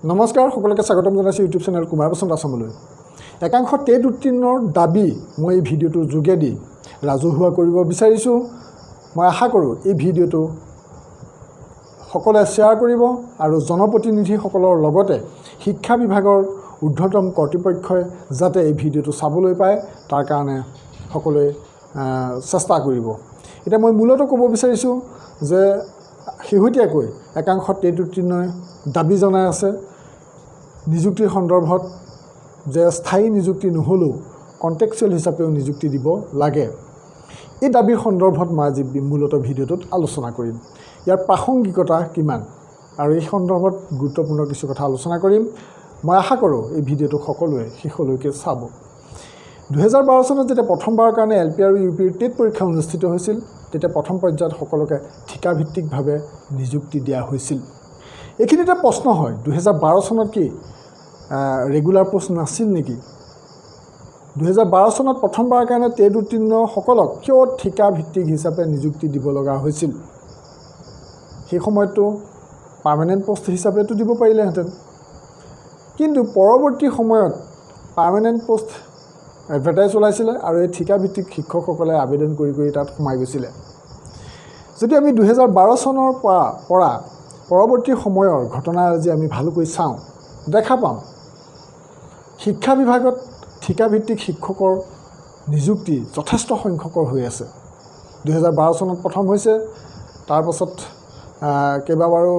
নমস্কাৰ সকলোকে স্বাগতম জনাইছো ইউটিউব চেনেল কুমাৰ বাসন্ত আসামলৈ একাংশ টেট উত্তীৰ্ণৰ দাবী মই এই ভিডিঅ'টো যোগেদি ৰাজহুৱা কৰিব বিচাৰিছো মই আশা কৰোঁ এই ভিডিঅ'টো সকলোৱে শ্বেয়াৰ কৰিব আৰু জনপ্ৰতিনিধিসকলৰ লগতে শিক্ষা বিভাগৰ ঊৰ্ধ্বতম কৰ্তৃপক্ষই যাতে এই ভিডিঅ'টো চাবলৈ পায় তাৰ কাৰণে সকলোৱে চেষ্টা কৰিব এটা মই মূলতঃ ক'ব বিচাৰিছো যে শেহতীয়াকৈ একাংশ টেট উত্তীৰ্ণই দাবী জনাই আছে নিযুক্তিৰ সন্দৰ্ভত যে স্থায়ী নিযুক্তি নহলেও কন্টেক্সুৱেল হিচাপেও নিযুক্তি দিব লাগে এই দাবীৰ সন্দৰ্ভত মই আজি মূলতঃ ভিডিঅ'টোত আলোচনা কৰিম ইয়াৰ প্ৰাসংগিকতা কিমান আৰু এই সন্দৰ্ভত গুৰুত্বপূৰ্ণ কিছু কথা আলোচনা কৰিম মই আশা কৰোঁ এই ভিডিঅ'টো সকলোৱে শেষলৈকে চাব 2012 চনত যেতিয়া প্ৰথমবাৰৰ কাৰণে এলপি আৰু ইউপিৰ টেট পৰীক্ষা অনুষ্ঠিত হৈছিল তেতিয়া প্ৰথম পৰ্যায়ত সকলোকে ঠিকাভিত্তিকভাৱে নিযুক্তি দিয়া হৈছিল এইখিনিতে প্ৰশ্ন হয় 2012 চনত কি ৰেগুলাৰ পোষ্ট নাছিল নেকি 2012 চনত প্ৰথমবাৰৰ কাৰণে টেট উত্তীৰ্ণ সকলক কিয় ঠিকাভিত্তিক হিচাপে নিযুক্তি দিব লগা হৈছিল সেই সময়তো পাৰ্মানেন্ট পোষ্ট হিচাপেতো দিব পাৰিলেহেঁতেন কিন্তু পৰৱৰ্তী সময়ত পাৰ্মানেন্ট পোষ্ট এডভাৰটাইজ ওলাইছিলে আৰু এই ঠিকাভিত্তিক শিক্ষকসকলে আবেদন কৰি তাত সোমাই গৈছিলে যদি আমি 2012 চনৰ পৰা পৰৱৰ্তী সময়ৰ ঘটনা আজি আমি ভালকৈ চাওঁ দেখা পাম শিক্ষা বিভাগত ঠিকাভিত্তিক শিক্ষকৰ নিযুক্তি যথেষ্ট সংখ্যকৰ হৈ আছে 2012 চনত প্ৰথম হৈছে তাৰ পাছত কেইবাবাৰো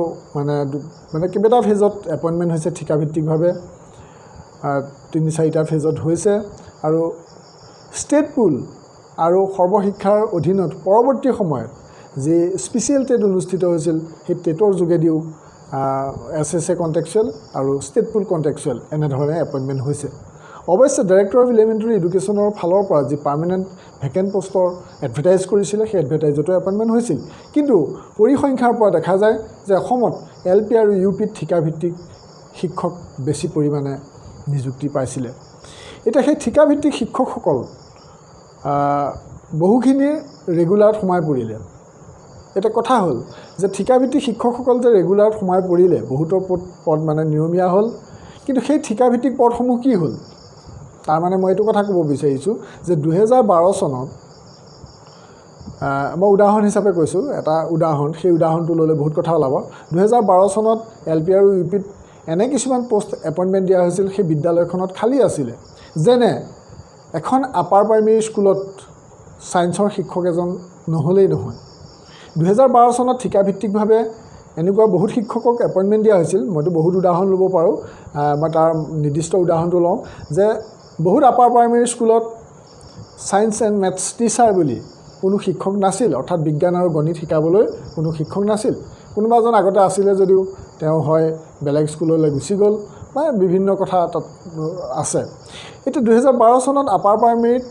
মানে কেইবাটা ফেজত এপইণ্টমেণ্ট হৈছে ঠিকাভিত্তিকভাৱে 3-4টা ফেজত হৈছে আৰু ষ্টেট পুল আৰু সৰ্বশিক্ষাৰ অধীনত পৰৱৰ্তী সময়ত যে স্পেচিয়েল টেট অনুষ্ঠিত হৈছিল সেই টেটৰ যোগেদিও এছএছএ কণ্টেক্সুৱেল আৰু ষ্টেট পুল কণ্টেক্সুৱেল এনেধৰণে এপইণ্টমেণ্ট হৈছে অৱশ্যে ডাইৰেক্টৰ অফ এলিমেণ্টাৰী এডুকেশ্যনৰ ফালৰ পৰা যি পাৰ্মানেণ্ট ভেকেণ্ট পোষ্টৰ এডভাৰটাইজ কৰিছিলে সেই এডভাৰটাইজতো এপইণ্টমেণ্ট হৈছিল কিন্তু পৰিসংখ্যাৰ পৰা দেখা যায় যে অসমত এলপি আৰু ইউপিত ঠিকাভিত্তিক শিক্ষক বেছি পৰিমাণে নিযুক্তি পাইছিলে এতিয়া সেই ঠিকাভিত্তিক শিক্ষকসকল বহুখিনি ৰেগুলাৰত সোমাই পৰিলে এটা কথা হ'ল যে ঠিকাভিত্তিক শিক্ষকসকল যে ৰেগুলাৰত সোমাই পৰিলে বহুতৰ পদ মানে নিয়মীয়া হ'ল কিন্তু সেই ঠিকাভিত্তিক পদসমূহ কি হ'ল তাৰ মানে মই এইটো কথা ক'ব বিচাৰিছোঁ যে 2012 চনত মই উদাহৰণ হিচাপে কৈছোঁ এটা উদাহৰণ সেই উদাহৰণটো ল'লে বহুত কথা ওলাব 2012 চনত এলপি আৰু ইউপিত এনে কিছুমান পোষ্ট এপইণ্টমেণ্ট দিয়া হৈছিল সেই বিদ্যালয়খনত খালী আছিলে যেনে এখন আপাৰ প্ৰাইমেৰী স্কুলত ছায়েন্সৰ শিক্ষক এজন নহ'লেই নহয় 2012 চনত ঠিকাভিত্তিকভাৱে এনেকুৱা বহুত শিক্ষকক এপইণ্টমেণ্ট দিয়া হৈছিল মইতো বহুত উদাহৰণ ল'ব পাৰোঁ মই তাৰ নিৰ্দিষ্ট উদাহৰণটো লওঁ যে বহুত আপাৰ প্ৰাইমেৰী স্কুলত ছায়েন্স এণ্ড মেথছ টিচাৰ বুলি কোনো শিক্ষক নাছিল অৰ্থাৎ বিজ্ঞান আৰু গণিত শিকাবলৈ কোনো শিক্ষক নাছিল কোনোবা এজন আগতে আছিলে যদিও তেওঁ হয় বেলেগ স্কুললৈ গুচি গ'ল বা বিভিন্ন কথা তাত আছে এতিয়া 2012 চনত আপাৰ প্ৰাইমেৰীত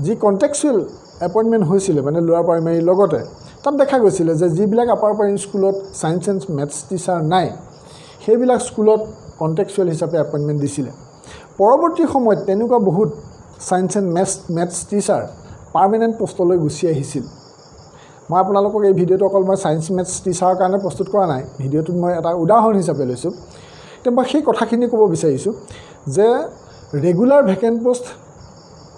যি কণ্টেক্সুৱেল এপইণ্টমেণ্ট হৈছিলে মানে লোৱাৰ প্ৰাইমেৰীৰ লগতে তাত দেখা গৈছিলে যে যিবিলাক আপাৰ প্ৰাইমেৰী স্কুলত ছায়েন্স এণ্ড মেথছ টিচাৰ নাই সেইবিলাক স্কুলত কণ্টেক্সুৱেল হিচাপে এপইণ্টমেণ্ট দিছিলে পৰৱৰ্তী সময়ত তেনেকুৱা বহুত science and maths teacher permanent পোষ্টলৈ গুচি আহিছিল মই আপোনালোকক এই ভিডিঅ'টো অকল মই ছায়েন্স মেথছ টিচাৰৰ কাৰণে প্ৰস্তুত কৰা নাই ভিডিঅ'টোত মই এটা উদাহৰণ হিচাপে লৈছোঁ এতিয়া মই সেই কথাখিনি ক'ব বিচাৰিছোঁ যে ৰেগুলাৰ ভেকেণ্ট পোষ্ট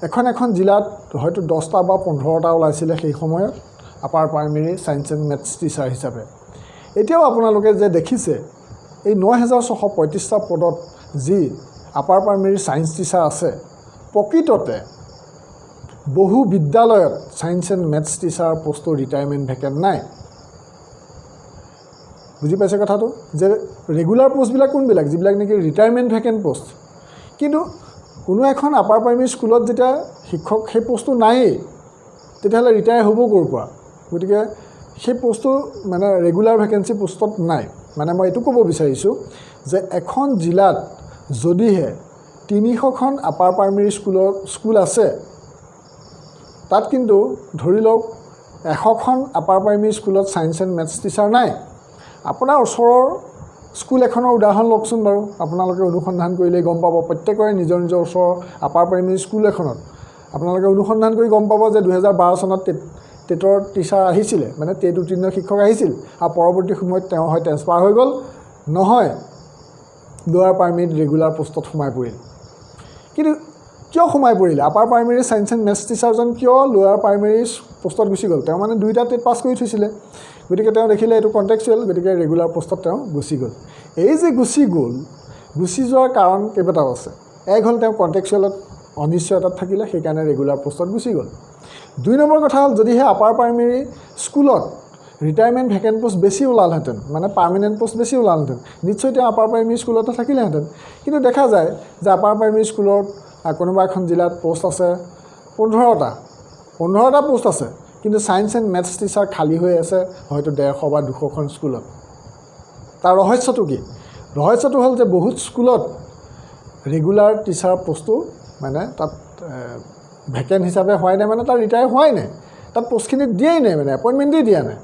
এখন জিলাত হয়তো 10টা বা 15টা ওলাইছিলে সেই সময়ত upper primary science and maths teacher হিচাপে এতিয়াও আপোনালোকে যে দেখিছে এই 9635টা পদত যি আপাৰ প্ৰাইমেৰী ছায়েন্স টিচাৰ আছে প্ৰকৃততে বহু বিদ্যালয়ত ছায়েন্স এণ্ড মেথছ টিচাৰ পোষ্টৰ ৰিটায়াৰমেণ্ট ভেকেণ্ট নাই বুজি পাইছে কথাটো যে ৰেগুলাৰ পোষ্টবিলাক কোনবিলাক যিবিলাক নেকি ৰিটায়াৰমেণ্ট ভেকেণ্ট পোষ্ট কিন্তু কোনো এখন আপাৰ প্ৰাইমেৰী স্কুলত যেতিয়া শিক্ষক সেই পোষ্টটো নায়েই তেতিয়াহ'লে ৰিটায়াৰ হ'ব ক'ৰ পৰা গতিকে সেই পোষ্টটো মানে ৰেগুলাৰ ভেকেঞ্চি পোষ্টত নাই মানে মই এইটো ক'ব বিচাৰিছোঁ যে এখন জিলাত যদিহে 300খন আপাৰ প্ৰাইমেৰী স্কুল আছে তাত কিন্তু ধৰি লওক 100খন আপাৰ প্ৰাইমেৰী স্কুলত ছায়েন্স এণ্ড মেথছ টিচাৰ নাই আপোনাৰ ওচৰৰ স্কুল এখনৰ উদাহৰণ লওকচোন বাৰু আপোনালোকে অনুসন্ধান কৰিলে গম পাব প্ৰত্যেকৰে নিজৰ ওচৰৰ আপাৰ প্ৰাইমেৰী স্কুল এখনত আপোনালোকে অনুসন্ধান কৰি গম পাব যে 2012 চনত টেটৰ টিচাৰ আহিছিলে মানে টেট উত্তীৰ্ণ শিক্ষক আহিছিল আৰু পৰৱৰ্তী সময়ত তেওঁ হয় ট্ৰেন্সফাৰ হৈ গ'ল নহয় লোৱাৰ প্ৰাইমেৰীত ৰেগুলাৰ পোষ্টত সোমাই পৰিল কিন্তু কিয় সোমাই পৰিলে upper primary science and maths টিচাৰজন কিয় লোৱাৰ প্ৰাইমেৰী পোষ্টত গুচি গ'ল তেওঁ মানে দুইটা টেট পাছ কৰি থৈছিলে গতিকে তেওঁ দেখিলে এইটো কণ্টেক্সুৱেল গতিকে ৰেগুলাৰ পোষ্টত তেওঁ গুচি গ'ল এই যে গুচি যোৱাৰ কাৰণ কেইবাটাও আছে এক হ'ল তেওঁ কণ্টেক্সুৱেলত অনিশ্চয়তাত থাকিলে সেইকাৰণে ৰেগুলাৰ পোষ্টত গুচি গ'ল 2 নম্বৰ কথা হ'ল যদিহে আপাৰ প্ৰাইমেৰী স্কুলত ৰিটায়াৰমেণ্ট ভেকেণ্ট পোষ্ট বেছি ওলালহেঁতেন মানে পাৰ্মানেণ্ট পোষ্ট বেছি ওলালহেঁতেন নিশ্চয় তেওঁ আপাৰ প্ৰাইমেৰী স্কুলতে থাকিলেহেঁতেন কিন্তু দেখা যায় যে আপাৰ প্ৰাইমেৰী স্কুলত কোনোবা এখন জিলাত পোষ্ট আছে 15টা পোষ্ট আছে কিন্তু সায়েন্স এণ্ড মেথছ টিচাৰ খালী হৈ আছে হয়তো 150 বা 200খন স্কুলত তাৰ ৰহস্যটো কি ৰহস্যটো হ'ল যে বহুত স্কুলত ৰেগুলাৰ টিচাৰ পোষ্টটো মানে তাত ভেকেণ্ট হিচাপে হোৱাই নাই মানে তাৰ ৰিটায়াৰ হোৱাই নাই তাত পোষ্টখিনি দিয়াই নাই মানে এপইণ্টমেণ্টেই দিয়া নাই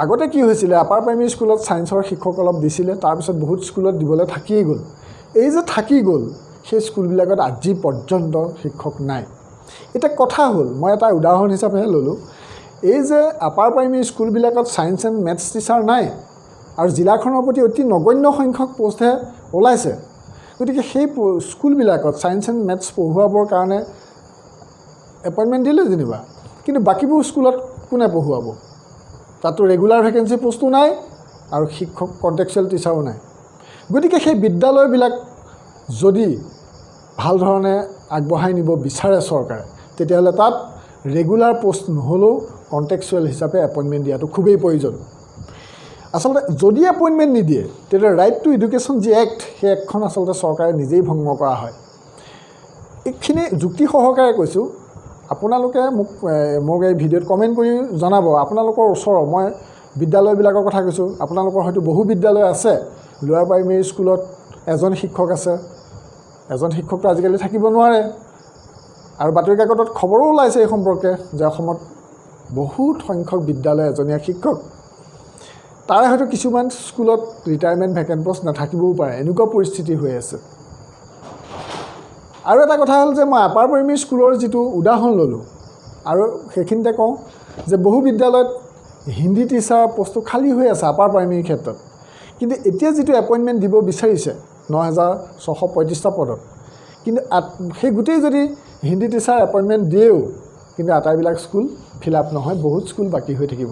আগতে কি হৈছিলে আপাৰ প্ৰাইমেৰী স্কুলত সায়েন্সৰ শিক্ষক অলপ দিছিলে তাৰপিছত বহুত স্কুলত দিবলৈ থাকিয়েই গ'ল এই যে থাকি গ'ল সেই স্কুলবিলাকত আজি পৰ্যন্ত শিক্ষক নাই এটা কথা হ'ল মই এটা উদাহৰণ হিচাপেহে ল'লোঁ এই যে আপাৰ প্ৰাইমেৰী স্কুলবিলাকত সায়েন্স এণ্ড মেথছ টিচাৰ নাই আৰু জিলাখনৰ প্ৰতি অতি নগণ্য সংখ্যক পোষ্টহে ওলাইছে গতিকে সেই স্কুলবিলাকত সায়েন্স এণ্ড মেথছ পঢ়ুৱাবৰ কাৰণে এপইণ্টমেণ্ট দিলে যেনিবা কিন্তু বাকীবোৰ স্কুলত কোনে পঢ়ুৱাব তাতো ৰেগুলাৰ ভেকেঞ্চি পোষ্টো নাই আৰু শিক্ষক কণ্টেক্সুৱেল টিচাৰো নাই গতিকে সেই বিদ্যালয়বিলাক যদি ভাল ধৰণে আগবঢ়াই নিব বিচাৰে চৰকাৰে তেতিয়াহ'লে তাত ৰেগুলাৰ পোষ্ট নহ'লেও কণ্টেক্সুৱেল হিচাপে এপইণ্টমেণ্ট দিয়াটো খুবেই প্ৰয়োজন আচলতে যদি এপইণ্টমেণ্ট নিদিয়ে তেতিয়া ৰাইট টু এডুকেশ্যন যি এক্ট সেই এক্টখন আচলতে চৰকাৰে নিজেই ভংগ কৰা হয় এইখিনি যুক্তি সহকাৰে কৈছোঁ আপোনালোকে মোক এই ভিডিঅ'ত কমেণ্ট কৰি জনাব আপোনালোকৰ ওচৰৰ মই বিদ্যালয়বিলাকৰ কথা কৈছোঁ আপোনালোকৰ হয়তো বহু বিদ্যালয় আছে লোৱাৰ প্ৰাইমেৰী স্কুলত এজন শিক্ষক আছে এজন শিক্ষকটো আজিকালি থাকিব নোৱাৰে আৰু বাতৰি কাকতত খবৰো ওলাইছে এই সম্পৰ্কে যে অসমত বহুত সংখ্যক বিদ্যালয় এজনীয়া শিক্ষক তাৰে হয়তো কিছুমান স্কুলত ৰিটায়াৰমেণ্ট ভেকেণ্ট পোষ্ট নাথাকিবও পাৰে এনেকুৱা পৰিস্থিতি হৈ আছে আৰু এটা কথা হ'ল যে মই আপাৰ প্ৰাইমেৰী স্কুলৰ যিটো উদাহৰণ ল'লোঁ আৰু সেইখিনিতে কওঁ যে বহু বিদ্যালয়ত হিন্দী টিচাৰ পোষ্টটো খালী হৈ আছে আপাৰ প্ৰাইমেৰীৰ ক্ষেত্ৰত কিন্তু এতিয়া যিটো এপইণ্টমেণ্ট দিব বিচাৰিছে 9635টা পদত কিন্তু সেই গোটেই যদি হিন্দী টিচাৰ এপইণ্টমেণ্ট দিয়েও কিন্তু আটাইবিলাক স্কুল ফিল আপ নহয় বহুত স্কুল বাকী হৈ থাকিব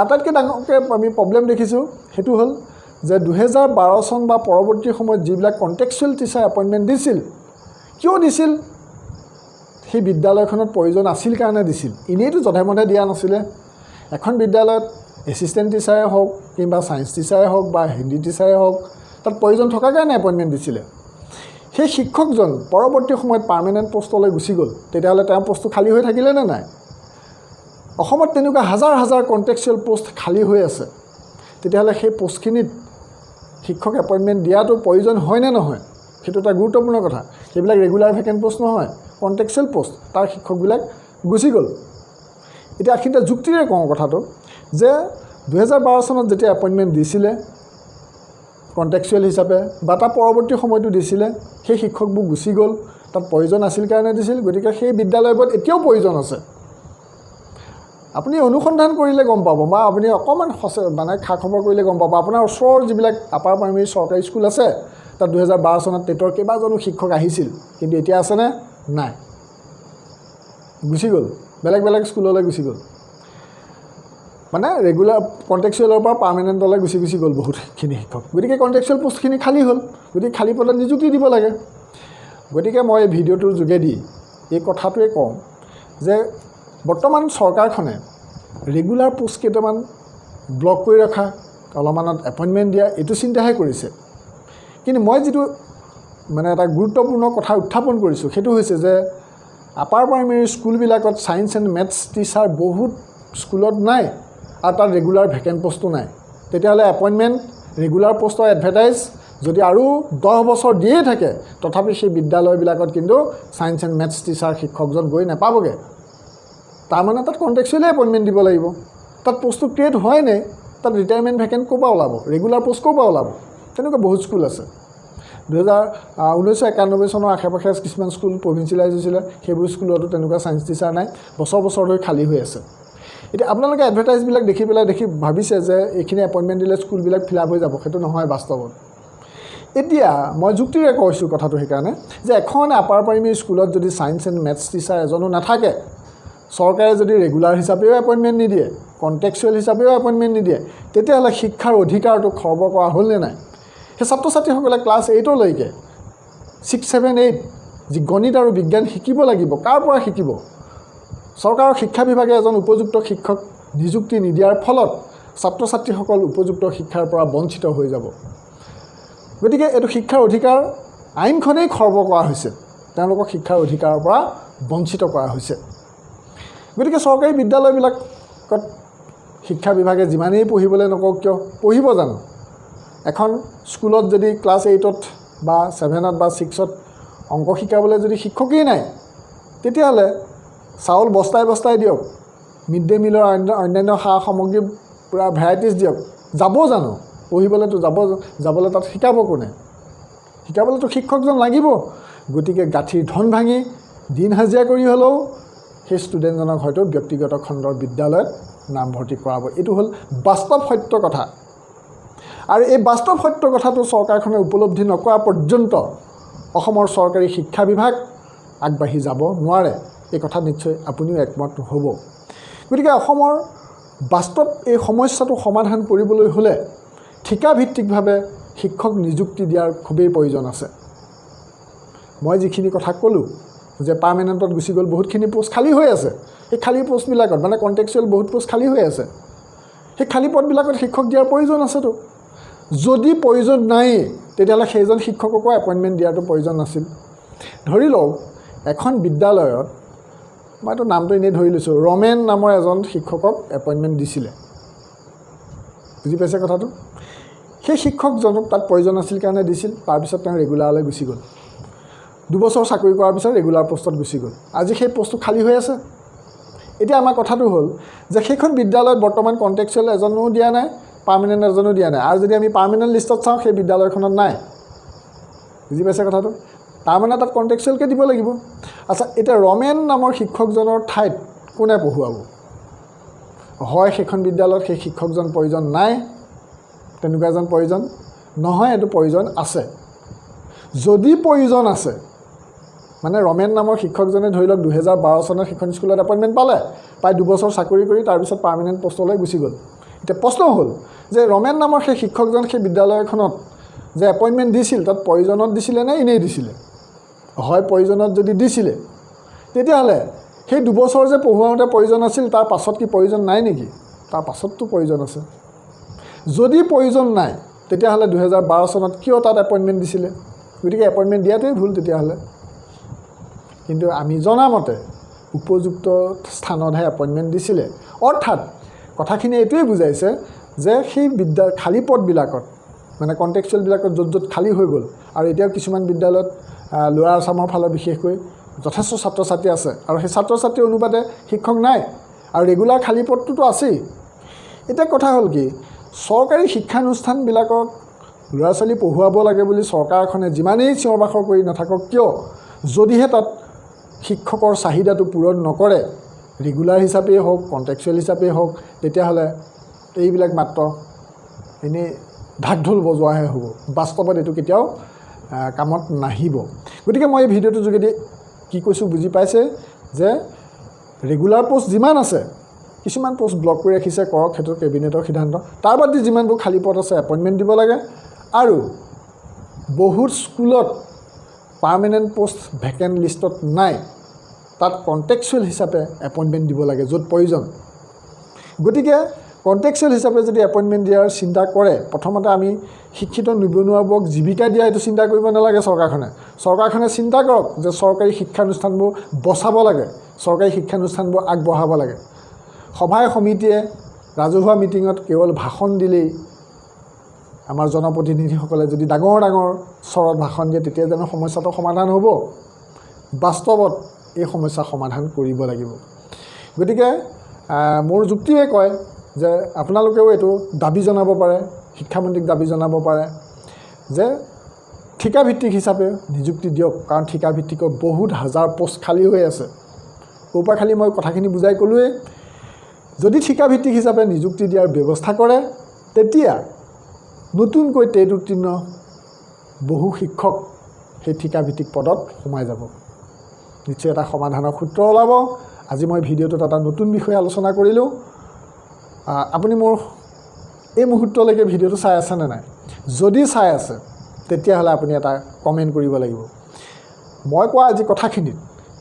আটাইতকৈ ডাঙৰকৈ আমি প্ৰব্লেম দেখিছোঁ সেইটো হ'ল যে 2012 চন বা পৰৱৰ্তী সময়ত যিবিলাক কণ্টেক্সুৱেল টিচাৰ এপইণ্টমেণ্ট দিছিল কিয় দিছিল সেই বিদ্যালয়খনত প্ৰয়োজন আছিল কাৰণে দিছিল এনেইতো যধে-মধে দিয়া নাছিলে এখন বিদ্যালয়ত এছিষ্টেণ্ট টিচাৰে হওক কিংবা ছায়েন্স টিচাৰে হওক বা হিন্দী টিচাৰে হওক তাত প্ৰয়োজন থকাৰ কাৰণে এপইণ্টমেণ্ট দিছিলে সেই শিক্ষকজন পৰৱৰ্তী সময়ত পাৰ্মানেণ্ট পোষ্টলৈ গুচি গ'ল তেতিয়াহ'লে তেওঁৰ পোষ্টটো খালী হৈ থাকিলে নে নাই অসমত তেনেকুৱা হাজাৰ হাজাৰ কণ্টেক্সুৱেল পোষ্ট খালী হৈ আছে তেতিয়াহ'লে সেই পোষ্টখিনিত শিক্ষক এপইণ্টমেণ্ট দিয়াটো প্ৰয়োজন হয় নে নহয় সেইটো এটা গুৰুত্বপূৰ্ণ কথা সেইবিলাক ৰেগুলাৰ ভেকেণ্ট পোষ্ট নহয় কণ্টেক্সুৱেল পোষ্ট তাৰ শিক্ষকবিলাক গুচি গ'ল এতিয়া এইখিনিতে যুক্তিৰে কওঁ কথাটো যে 2012 চনত যেতিয়া এপইণ্টমেণ্ট দিছিলে কণ্টেক্সুৱেল হিচাপে বা তাৰ পৰৱৰ্তী সময়টো দিছিলে সেই শিক্ষকবোৰ গুচি গ'ল তাত প্ৰয়োজন আছিল কাৰণে দিছিল গতিকে সেই বিদ্যালয়বোৰত এতিয়াও প্ৰয়োজন আছে আপুনি অনুসন্ধান কৰিলে গম পাব বা আপুনি অকণমান মানে খা খবৰ কৰিলে গম পাব আপোনাৰ ওচৰৰ যিবিলাক আপাৰ প্ৰাইমেৰী চৰকাৰী স্কুল আছে তাত 2012 চনত টেটৰ কেইবাজনো শিক্ষক আহিছিল কিন্তু এতিয়া আছেনে নাই গুচি গ'ল বেলেগ বেলেগ স্কুললৈ গুচি গ'ল মানে ৰেগুলাৰ কণ্টেক্সুৱেলৰ পৰা পাৰ্মানেণ্টলৈ গুচি গ'ল বহুতখিনি শিক্ষক গতিকে কণ্টেক্সুৱেল পোষ্টখিনি খালী হ'ল গতিকে খালী পদত নিযুক্তি দিব লাগে গতিকে মই এই ভিডিঅ'টোৰ যোগেদি এই কথাটোৱে কওঁ যে বৰ্তমান চৰকাৰখনে ৰেগুলাৰ পোষ্ট কেইটামান ব্লক কৰি ৰখা অলপমানত এপইণ্টমেণ্ট দিয়া এইটো চিন্তাহে কৰিছে কিন্তু মই যিটো মানে এটা গুৰুত্বপূৰ্ণ কথা উত্থাপন কৰিছোঁ সেইটো হৈছে যে আপাৰ প্ৰাইমেৰী স্কুলবিলাকত ছায়েন্স এণ্ড মেথছ টিচাৰ বহুত স্কুলত নাই আৰু তাত ৰেগুলাৰ ভেকেণ্ট পোষ্টো নাই তেতিয়াহ'লে এপইণ্টমেণ্ট ৰেগুলাৰ পোষ্টৰ এডভাৰটাইজ যদি আৰু 10 বছৰ দিয়ে থাকে তথাপি সেই বিদ্যালয়বিলাকত কিন্তু ছায়েন্স এণ্ড মেথছ টিচাৰ শিক্ষকজন গৈ নাপাবগৈ তাৰমানে তাত কণ্টেক্সুৱেলে এপইণ্টমেণ্ট দিব লাগিব তাত পোষ্টটো ক্ৰিয়েট হয় নাই তাত ৰিটায়াৰমেণ্ট ভেকেণ্ট ক'ৰ পৰা ওলাব ৰেগুলাৰ পোষ্ট ক'ৰ পৰা ওলাব তেনেকুৱা বহুত স্কুল আছে 1991 চনৰ আশে পাশে কিছুমান স্কুল প্ৰভিঞ্চিয়েলাইজ হৈছিলে সেইবোৰ স্কুলতো তেনেকুৱা ছায়েন্স টিচাৰ নাই বছৰ ধৰি খালী হৈ আছে এতিয়া আপোনালোকে এডভাৰটাইজবিলাক দেখি ভাবিছে যে এইখিনি এপইণ্টমেণ্ট দিলে স্কুলবিলাক ফিল আপ হৈ যাব সেইটো নহয় বাস্তৱত এতিয়া মই যুক্তিৰে কৈছোঁ কথাটো সেইকাৰণে যে এখন আপাৰ প্ৰাইমেৰী স্কুলত যদি ছায়েন্স এণ্ড মেথছ টিচাৰ এজনো নাথাকে, চৰকাৰে যদি ৰেগুলাৰ হিচাপেও এপইণ্টমেণ্ট নিদিয়ে, কণ্টেক্সুৱেল হিচাপেও এপইণ্টমেণ্ট নিদিয়ে, তেতিয়াহ'লে শিক্ষাৰ অধিকাৰটো খৰ্ব কৰা হ'লনে নাই? সেই ছাত্ৰ ছাত্ৰীসকলে ক্লাছ 8লৈকে 6, 7, 8 যি গণিত আৰু বিজ্ঞান শিকিব লাগিব, কাৰ পৰা শিকিব? চৰকাৰৰ শিক্ষা বিভাগে এজন উপযুক্ত শিক্ষক নিযুক্তি নিদিয়াৰ ফলত ছাত্ৰ ছাত্ৰীসকল উপযুক্ত শিক্ষাৰ পৰা বঞ্চিত হৈ যাব। গতিকে এইটো শিক্ষাৰ অধিকাৰ আইনখনেই খৰ্ব কৰা হৈছে, তেওঁলোকক শিক্ষাৰ অধিকাৰৰ পৰা বঞ্চিত কৰা হৈছে। গতিকে চৰকাৰী বিদ্যালয়বিলাকত শিক্ষা বিভাগে যিমানেই পঢ়িবলৈ নকওক কিয়, পঢ়িব জানো? এখন স্কুলত যদি ক্লাছ 8ত বা 7ত বা 6ত অংক শিকাবলৈ যদি শিক্ষকেই নাই, তেতিয়াহ'লে চাউল বস্তাই বস্তাই দিয়ক, মিড ডে মিলৰ অন্যান্য সা সামগ্ৰী পূৰা ভেৰাইটিজ দিয়ক, যাব জানো? পঢ়িবলৈতো যাবলৈ তাত শিকাব কোনে? শিকাবলৈতো শিক্ষকজন লাগিব। গতিকে গাঁঠিৰ ধন ভাঙি দিন হাজিৰা কৰি হ'লেও সেই ষ্টুডেণ্টজনক হয়তো ব্যক্তিগত খণ্ডৰ বিদ্যালয়ত নামভৰ্তি কৰাব। এইটো হ'ল বাস্তৱ সত্য কথা। আৰু এই বাস্তৱ সত্য কথাটো চৰকাৰখনে উপলব্ধি নকৰা পৰ্যন্ত অসমৰ চৰকাৰী শিক্ষা বিভাগ আগবাঢ়ি যাব নোৱাৰে। এই কথা নিশ্চয় আপুনিও একমত হ'ব। গতিকে অসমৰ বাস্তৱ এই সমস্যাটো সমাধান কৰিবলৈ হ'লে ঠিকাভিত্তিকভাৱে শিক্ষক নিযুক্তি দিয়াৰ খুবেই প্ৰয়োজন আছে। মই যিখিনি কথা ক'লোঁ যে পাৰ্মানেণ্টত গুচি গ'ল, বহুতখিনি পোষ্ট খালী হৈ আছে। সেই খালী পোষ্টবিলাকত মানে কণ্টেক্সুৱেল বহুত পোষ্ট খালী হৈ আছে। সেই খালী পদবিলাকত শিক্ষক দিয়াৰ প্ৰয়োজন আছেতো। যদি প্ৰয়োজন নাই, তেতিয়াহ'লে সেইজন শিক্ষককো এপইণ্টমেণ্ট দিয়াটো প্ৰয়োজন নাছিল। ধৰি লওক এখন বিদ্যালয়ত, মইতো নামটো এনেই ধৰি লৈছোঁ, ৰমেন নামৰ এজন শিক্ষকক এপইণ্টমেণ্ট দিছিলে। বুজি পাইছে কথাটো? সেই শিক্ষকজনক তাত প্ৰয়োজন আছিল কাৰণে দিছিল। তাৰপিছত তেওঁ ৰেগুলাৰলৈ গুচি গ'ল। 2 বছৰ চাকৰি কৰাৰ পিছত ৰেগুলাৰ পোষ্টত গুচি গ'ল। আজি সেই পোষ্টটো খালী হৈ আছে। এতিয়া আমাৰ কথাটো হ'ল যে সেইখন বিদ্যালয়ত বৰ্তমান কণ্টেক্সুৱেল এজনো দিয়া নাই, পাৰ্মানেণ্ট এজনো দিয়া নাই। আৰু যদি আমি পাৰ্মানেণ্ট লিষ্টত চাওঁ, সেই বিদ্যালয়খনত নাই। বুজি পাইছে কথাটো? তাৰমানে তাত কণ্টেক্সুৱেলকৈ দিব লাগিব। আচ্ছা, এতিয়া ৰমেন নামৰ শিক্ষকজনৰ ঠাইত কোনে পঢ়ুৱাব? হয় সেইখন বিদ্যালয়ত সেই শিক্ষকজন প্ৰয়োজন নাই, তেনেকুৱা এজন প্ৰয়োজন নহয়, এইটো প্ৰয়োজন আছে। যদি প্ৰয়োজন আছে, মানে ৰমেন নামৰ শিক্ষকজনে ধৰি লওক 2012 চনত সেইখন স্কুলত এপইণ্টমেণ্ট পালে, প্ৰায় 2 বছৰ চাকৰি কৰি তাৰপিছত পাৰ্মানেণ্ট পোষ্টলৈ গুচি গ'ল। এতিয়া প্ৰশ্ন হ'ল যে ৰমেন নামৰ সেই শিক্ষকজন সেই বিদ্যালয়খনত যে এপইণ্টমেণ্ট দিছিল, তাত প্ৰয়োজনত দিছিলে নে এনেই দিছিলে? হয় প্ৰয়োজনত যদি দিছিলে, তেতিয়াহ'লে সেই 2 বছৰ যে পঢ়ুৱাওঁতে প্ৰয়োজন আছিল, তাৰ পাছত কি প্ৰয়োজন নাই নেকি? তাৰ পাছততো প্ৰয়োজন আছে। যদি প্ৰয়োজন নাই, তেতিয়াহ'লে 2012 চনত কিয় তাত এপইণ্টমেণ্ট দিছিলে? গতিকে এপইণ্টমেণ্ট দিয়াটোৱেই ভুল তেতিয়াহ'লে। কিন্তু আমি জনামতে উপযুক্ত স্থানতহে এপইণ্টমেণ্ট দিছিলে। অৰ্থাৎ কথাখিনি এইটোৱেই বুজাইছে যে সেই খালী পদবিলাকত, মানে কণ্টেক্সুৱেলবিলাকত য'ত য'ত খালী হৈ গ'ল, আৰু এতিয়াও কিছুমান বিদ্যালয়ত লোৱাৰ আছামৰ ফালে বিশেষকৈ যথেষ্ট ছাত্ৰ ছাত্ৰী আছে, আৰু সেই ছাত্ৰ ছাত্ৰীৰ অনুপাতে শিক্ষক নাই, আৰু ৰেগুলাৰ খালী পদটোতো আছেই। এতিয়া কথা হ'ল কি, চৰকাৰী শিক্ষানুষ্ঠানবিলাকক ল'ৰা ছোৱালী পঢ়ুৱাব লাগে বুলি চৰকাৰখনে যিমানেই চিঞৰ বাখৰ কৰি নাথাকক কিয়, যদিহে তাত শিক্ষকৰ চাহিদাটো পূৰণ নকৰে, ৰেগুলাৰ হিচাপেই হওক, কণ্টেক্সুৱেল হিচাপেই হওক, তেতিয়াহ'লে এইবিলাক মাত্ৰ এনেই ঢাক ঢোল বজোৱাহে হ'ব। বাস্তৱত এইটো কেতিয়াও কামত নাহিব। গতিকে মই এই ভিডিঅ'টোৰ যোগেদি কি কৈছোঁ বুজি পাইছে যে ৰেগুলাৰ পোষ্ট যিমান আছে, কিছুমান পোষ্ট ব্লক কৰি ৰাখিছে, কৰক, সেইটো কেবিনেটৰ সিদ্ধান্ত। তাৰ বাদে যিমানবোৰ খালী পদ আছে এপইণ্টমেণ্ট দিব লাগে। আৰু বহুত স্কুলত পাৰ্মানেণ্ট পোষ্ট ভেকেণ্ট লিষ্টত নাই, তাত কণ্টেক্সুৱেল হিচাপে এপইণ্টমেণ্ট দিব লাগে য'ত প্ৰয়োজন। গতিকে কণ্টেক্সুৱেল হিচাপে যদি এপইণ্টমেণ্ট দিয়াৰ চিন্তা কৰে, প্ৰথমতে আমি শিক্ষিত নিবনুৱাবোৰক জীৱিকা দিয়া এইটো চিন্তা কৰিব নালাগে চৰকাৰখনে। চৰকাৰখনে চিন্তা কৰক যে চৰকাৰী শিক্ষানুষ্ঠানবোৰ বচাব লাগে, চৰকাৰী শিক্ষানুষ্ঠানবোৰ আগবঢ়াব লাগে। সভাই সমিতিয়ে ৰাজহুৱা মিটিঙত কেৱল ভাষণ দিলেই, আমাৰ জনপ্ৰতিনিধিসকলে যদি ডাঙৰ ডাঙৰ স্বৰত ভাষণ দিয়ে, তেতিয়া জানো সমস্যাটো সমাধান হ'ব? বাস্তৱত এই সমস্যা সমাধান কৰিব লাগিব। গতিকে মোৰ যুক্তিয়ে কয় যে আপোনালোকেও এইটো দাবী জনাব পাৰে, শিক্ষামন্ত্ৰীক দাবী জনাব পাৰে যে ঠিকাভিত্তিক হিচাপে নিযুক্তি দিয়ক, কাৰণ ঠিকাভিত্তিকৰ বহুত হাজাৰ পোষ্ট খালী হৈ আছে। ক'ৰপৰা খালী মই কথাখিনি বুজাই ক'লোৱেই। যদি ঠিকাভিত্তিক হিচাপে নিযুক্তি দিয়াৰ ব্যৱস্থা কৰে, তেতিয়া নতুনকৈ TET'-19 বহু শিক্ষক সেই ঠিকাভিত্তিক পদত সোমাই যাব। নিশ্চয় এটা সমাধানৰ সূত্ৰ ওলাব। আজি মই ভিডিঅ'টোত এটা নতুন বিষয় আলোচনা কৰিলোঁ। আপুনি মোৰ এই মুহূৰ্তলৈকে ভিডিঅ'টো চাই আছেনে নাই? যদি চাই আছে তেতিয়াহ'লে আপুনি এটা কমেণ্ট কৰিব লাগিব। মই কোৱা আজি কথাখিনিত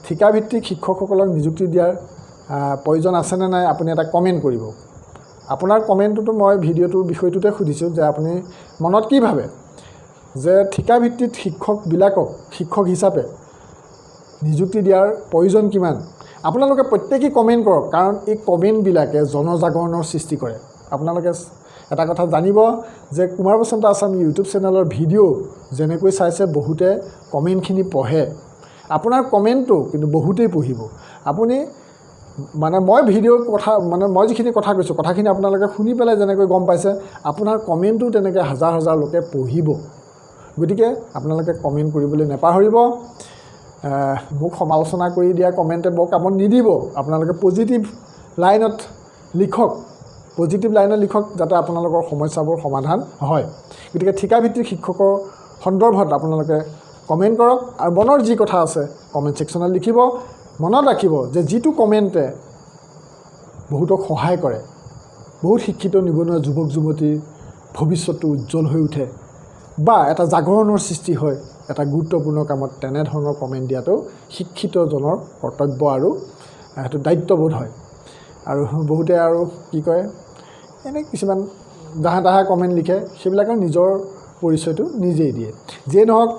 ঠিকাভিত্তিক শিক্ষকসকলক নিযুক্তি দিয়াৰ প্ৰয়োজন আছেনে নাই আপুনি এটা কমেণ্ট কৰিব। আপোনাৰ কমেণ্টটোতো মই ভিডিঅ'টোৰ বিষয়টোতে সুধিছোঁ যে আপুনি মনত কি ভাবে যে ঠিকাভিত্তিক শিক্ষকবিলাকক শিক্ষক হিচাপে নিযুক্তি দিয়াৰ প্ৰয়োজন কিমান? আপোনালোকে প্ৰত্যেকেই কমেণ্ট কৰক, কাৰণ এই কমেণ্টবিলাকে জনজাগৰণৰ সৃষ্টি কৰে। আপোনালোকে এটা কথা জানিব যে কুমাৰ বসন্ত আছাম ইউটিউব চেনেলৰ ভিডিঅ' যেনেকৈ চাইছে বহুতে কমেণ্টখিনি পঢ়ে। আপোনাৰ কমেণ্টটো কিন্তু বহুতেই পঢ়িব। আপুনি মই ভিডিঅ'ৰ কথা মই যিখিনি কথা কৈছোঁ কথাখিনি আপোনালোকে শুনি পেলাই যেনেকৈ গম পাইছে, আপোনাৰ কমেণ্টটো তেনেকৈ হাজাৰ হাজাৰ লোকে পঢ়িব। গতিকে আপোনালোকে কমেণ্ট কৰিবলৈ নাপাহৰিব। মোক সমালোচনা কৰি দিয়া কমেণ্টে বৰ কামত নিদিব। আপোনালোকে পজিটিভ লাইনত লিখক, যাতে আপোনালোকৰ সমস্যাবোৰ সমাধান হয়। গতিকে ঠিকাভিত্তিক শিক্ষকৰ সন্দৰ্ভত আপোনালোকে কমেণ্ট কৰক আৰু মনৰ যি কথা আছে কমেণ্ট ছেকশ্যনত লিখিব। মনত ৰাখিব যে যিটো কমেণ্টে বহুতক সহায় কৰে, বহুত শিক্ষিত নিবনুৱা যুৱক যুৱতীৰ ভৱিষ্যতটো উজ্জ্বল হৈ উঠে বা এটা জাগৰণৰ সৃষ্টি হয় এটা গুৰুত্বপূৰ্ণ কামত, তেনেধৰণৰ কমেণ্ট দিয়াটো শিক্ষিতজনৰ কৰ্তব্য আৰু সেইটো দায়িত্ববোধ হয়। আৰু বহুতে আৰু কি কয়, এনে কিছুমান জাহা তাহা কমেণ্ট লিখে, সেইবিলাকৰ নিজৰ পৰিচয়টো নিজেই দিয়ে। যিয়ে নহওক,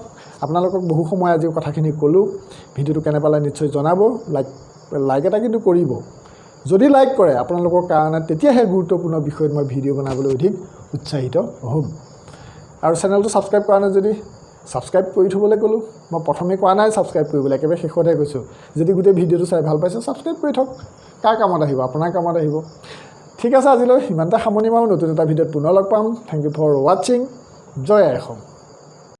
আপোনালোকক বহু সময় আজি কথাখিনি ক'লোঁ। ভিডিঅ'টো কেনে পালে নিশ্চয় জনাব। লাইক এটা কিন্তু কৰিব। যদি লাইক কৰে আপোনালোকৰ কাৰণে, তেতিয়াহে গুৰুত্বপূৰ্ণ বিষয়ত মই ভিডিঅ' বনাবলৈ অধিক উৎসাহিত হ'ম। আৰু চেনেলটো ছাবস্ক্ৰাইব কৰা নাই যদি ছাবস্ক্ৰাইব কৰি থ'বলৈ ক'লোঁ। মই প্ৰথমে কোৱা নাই ছাবস্ক্ৰাইব কৰিবলৈ, একেবাৰে শেষতহে কৈছোঁ। যদি গোটেই ভিডিঅ'টো চাই ভাল পাইছে ছাবস্ক্ৰাইব কৰি থওক। কাৰ কামত আহিব? আপোনাৰ কামত আহিব। ঠিক আছে, আজিলৈ ইমানটা সামৰণি মাৰোঁ। নতুন এটা ভিডিঅ'ত পুনৰ লগ পাম। থেংক ইউ ফৰ ৱাচিং। জয় আই অসম।